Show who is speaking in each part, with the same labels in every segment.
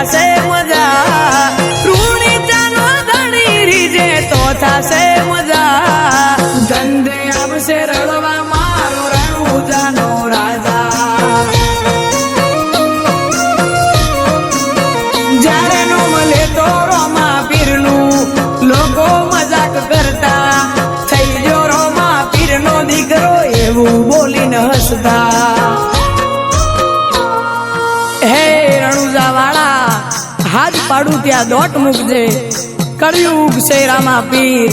Speaker 1: થાશે મજા રૂણી ચાનો ધણી રીજે તો થાશે મજા ધંધે આવશે રળવા મારો રણુજાનો રાજા જ્યારે નો મળે તો રોમા પીરનું લોકો મજાક કરતા થઈ ગયો રોમા પીરનો દીકરો એવું બોલીને હસતા હે રણુજા વાળા હાથ પાડું ત્યાં દોટ મૂકજે કળયુગ છે રામા પીર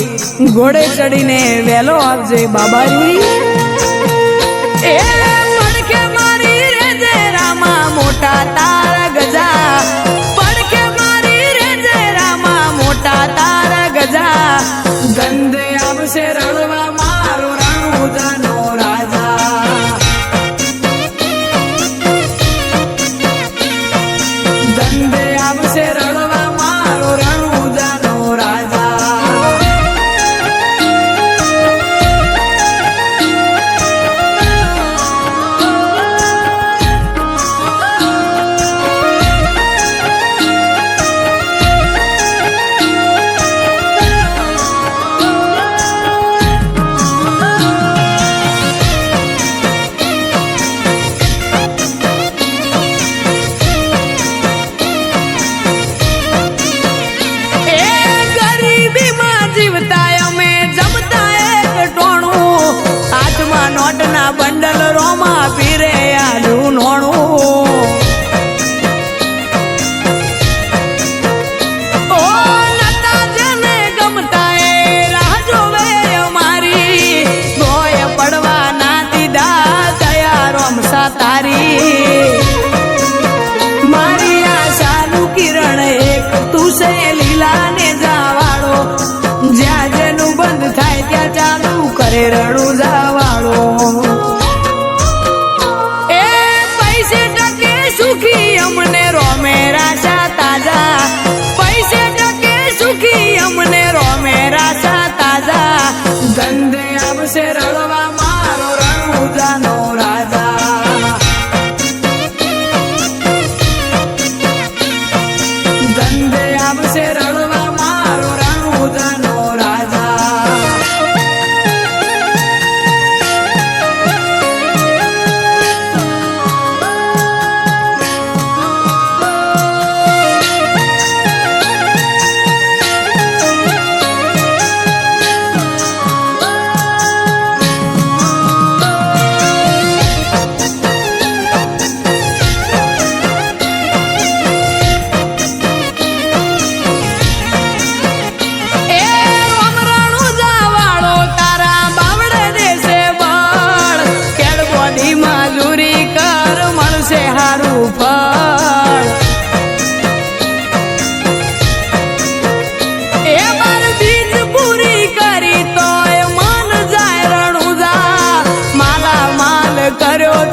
Speaker 1: ઘોડે ચડીને વેલો આવજે બાબાજી એ પડખે મારી રેજે રામા મોટા તારા ગજા પડખે મારી રેજે રામા મોટા તારા ગજા ધંધે આવશે રળવા મારો રણુજાનો રાજા ધંધે આવશે રળવા મારો રણુજાનો રાજા નોટના બંડલ રોમા પીરે આલું નોણું ઓ નતા જેને ગમતા એ રાહ જોવે અમારી ગોય પડવા ના દીધા દયા રોમસા તારી મારી આશાનું કિરણ એક તું છે લીલા ને જાવાળો જ્યાં જેનું બંધ થાય ત્યાં ચાલુ કરે રણુજા વાળો એ પૈસે ટકે સુખી અમને રોમે રાશા તાજા પૈસે ટકે સુખી અમને રોમે રાશા તાજા ધંધે આવશે રળવા મારો રણુજાનો રાજા ધંધે આવશે રળવા મારો રણુજાનો રાજા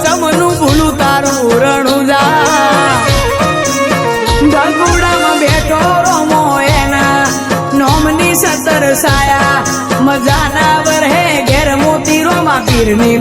Speaker 1: ચમનું ભૂલું તારું રણુજા ગગુડામાં બેઠો રોમો એના નોમની સતર સાયા મજાના વરહે ઘેર મોતી રોમા પીરની